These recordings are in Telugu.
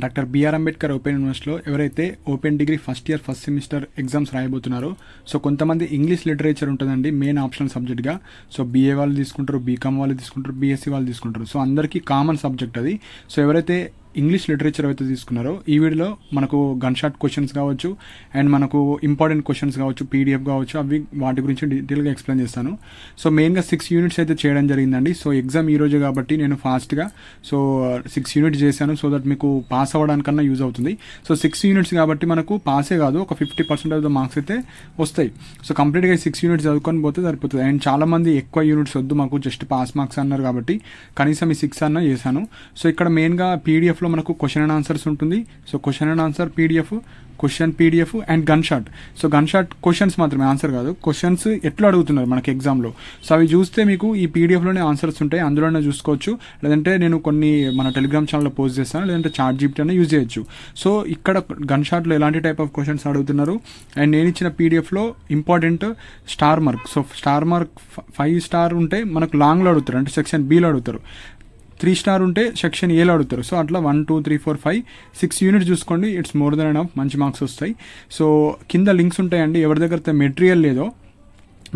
డాక్టర్ బిఆర్ అంబేద్కర్ ఓపెన్ యూనివర్సిటీలో ఎవరైతే open degree first year first semester exams రాయబోతున్నారో సో కొంతమంది ఇంగ్లీష్ లిటరేచర్ ఉంటుందండి మెయిన్ ఆప్షనల్ సబ్జెక్ట్గా. సో బీఏ వాళ్ళు తీసుకుంటారు, బీకామ్ వాళ్ళు తీసుకుంటారు, బీఎస్సీ వాళ్ళు తీసుకుంటారు. సో అందరికీ కామన్ సబ్జెక్ట్ అది. సో ఎవరైతే ఇంగ్లీష్ లిటరేచర్ అయితే తీసుకున్నారో ఈ వీడియోలో మనకు గన్ షాట్ క్వశ్చన్స్ కావచ్చు అండ్ మనకు ఇంపార్టెంట్ క్వశ్చన్స్ కావచ్చు, పీడిఎఫ్ కావచ్చు, అవి వాటి గురించి డీటెయిల్గా ఎక్స్ప్లెయిన్ చేస్తాను. సో మెయిన్గా 6 యూనిట్స్ అయితే చేయడం జరిగిందండి. సో ఎగ్జామ్ ఈ రోజే కాబట్టి నేను ఫాస్ట్గా 6 యూనిట్స్ చేశాను సో దట్ మీకు పాస్ అవ్వడానికన్నా యూజ్ అవుతుంది. సో 6 యూనిట్స్ కాబట్టి మనకు పాసే కాదు, ఒక 50% ఆఫ్ ద మార్క్స్ అయితే వస్తాయి. సో కంప్లీట్గా 6 యూనిట్స్ చదువుకొని పోతే సరిపోతుంది. అండ్ చాలామంది ఎక్కువ యూనిట్స్ వద్దు మాకు జస్ట్ పాస్ మార్క్స్ అన్నారు కాబట్టి కనీసం ఈ 6 అన్నా చేశాను. సో ఇక్కడ మెయిన్గా పీడిఎఫ్ మనకు క్వశ్చన్ అండ్ ఆన్సర్స్ ఉంటుంది. So question and answer PDF, question PDF and gun shot. So gun shot questions మాత్రమే, ఆన్సర్ కాదు. క్వశ్చన్స్ ఎట్లా అడుగుతున్నారు మనకి ఎగ్జామ్లో, సో అవి చూస్తే మీకు ఈ పీడిఎఫ్లోనే ఆన్సర్స్ ఉంటాయి, అందులోనే చూసుకోవచ్చు. లేదంటే నేను కొన్ని మన టెలిగ్రామ్ ఛానల్లో పోస్ట్ చేస్తాను, లేదంటే చాట్ జీపీటీ అయినా యూజ్ చేయొచ్చు. సో ఇక్కడ గన్ షాట్లో ఎలాంటి టైప్ ఆఫ్ క్వశ్చన్స్ అడుగుతున్నారు అండ్ నేను ఇచ్చిన పీడిఎఫ్లో important star mark. So star mark 5 star ఉంటే మనకు లాంగ్లో అడుగుతారు, అంటే సెక్షన్ బీలో అడుగుతారు. 3 స్టార్ ఉంటే సెక్షన్ ఏలో అడుగుతారు. సో అట్లా 1 2 3 4 5 6 యూనిట్స్ చూసుకోండి, ఇట్స్ మోర్ దెన్ ఎనఫ్, మంచి మార్క్స్ వస్తాయి. సో కింద లింక్స్ ఉంటాయండి, ఎవరి దగ్గర మెటీరియల్ లేదో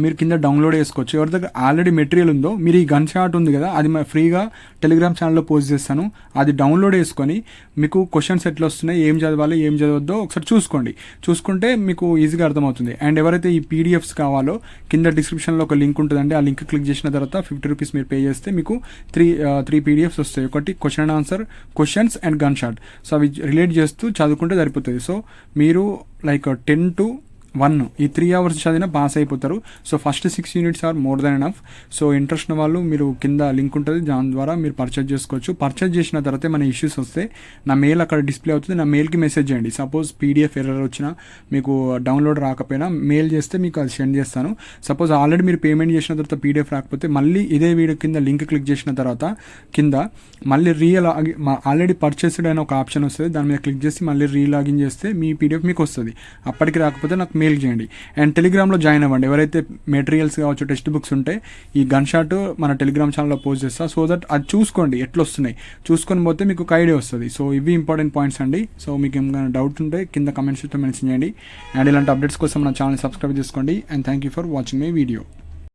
మీరు కింద డౌన్లోడ్ చేసుకోవచ్చు. ఎవరి దగ్గర ఆల్రెడీ మెటీరియల్ ఉందో మీరు ఈ గన్ షాట్ ఉంది కదా అది ఫ్రీగా టెలిగ్రామ్ ఛానల్లో పోస్ట్ చేస్తాను, అది డౌన్లోడ్ చేసుకొని మీకు క్వశ్చన్స్ ఎట్లా వస్తున్నాయి, ఏం చదవాలి ఏం చదవద్దో ఒకసారి చూసుకుంటే మీకు ఈజీగా అర్థమవుతుంది. అండ్ ఎవరైతే ఈ పీడిఎఫ్స్ కావాలో కింద డిస్క్రిప్షన్లో ఒక లింక్ ఉంటుందండి, ఆ లింక్ క్లిక్ చేసిన తర్వాత 50 రూపీస్ మీరు పే చేస్తే మీకు 3 పీడిఎఫ్స్ వస్తాయి. ఒకటి question and answer, questions and gun shot. So అవి రిలేట్ చేస్తూ చదువుకుంటే సరిపోతుంది. సో మీరు లైక్ 10 to 1 ఈ 3 hours చదివినా పాస్ అయిపోతారు. So first 6 units are more than enough. So interest ఉన్న వాళ్ళు మీరు కింద లింక్ ఉంటుంది, దాని ద్వారా మీరు పర్చేజ్ చేసుకోవచ్చు. పర్చేజ్ చేసిన తర్వాత మన ఇష్యూస్ వస్తే నా మెయిల్ అక్కడ డిస్ప్లే అవుతుంది, నా మెయిల్కి మెసేజ్ చేయండి. సపోజ్ పీడిఎఫ్ ఎర్రర్ వచ్చినా మీకు డౌన్లోడ్ రాకపోయినా మెయిల్ చేస్తే మీకు అది సెండ్ చేస్తాను. సపోజ్ ఆల్రెడీ మీరు పేమెంట్ చేసిన తర్వాత పీడిఎఫ్ రాకపోతే మళ్ళీ ఇదే వీడియో కింద లింక్ క్లిక్ చేసిన తర్వాత కింద మళ్ళీ ఆల్రెడీ పర్చేస్డ్ అయిన ఒక ఆప్షన్ వస్తుంది, దాని మీద క్లిక్ చేసి మళ్ళీ రీలాగిన్ చేస్తే మీ పీడిఎఫ్ మీకు వస్తుంది. అప్పటికి రాకపోతే నాకు మెయిల్ చేయండి. అండ్ టెలిగ్రామ్లో జాయిన్ అవ్వండి. ఎవరైతే మెటీరియల్స్ కావచ్చు, టెక్స్ట్ బుక్స్ ఉంటే ఈ గన్ షాట్ మన టెలిగ్రామ్ ఛానల్లో పోస్ట్ చేస్తా. సో దట్ అది చూసుకోండి ఎట్లా వస్తున్నాయి, చూసుకొని పోతే మీకు ఒక ఐడియా వస్తుంది. సో ఇవి ఇంపార్టెంట్ పాయింట్స్ అండి. సో మీకు ఏమైనా డౌట్ ఉంటే కింద కమెంట్స్లో మెన్షన్ చేయండి. అండ్ ఇలాంటి అప్డేట్స్ కోసం నా ఛానల్ సబ్స్క్రైబ్ చేసుకోండి. And thank you for watching my video.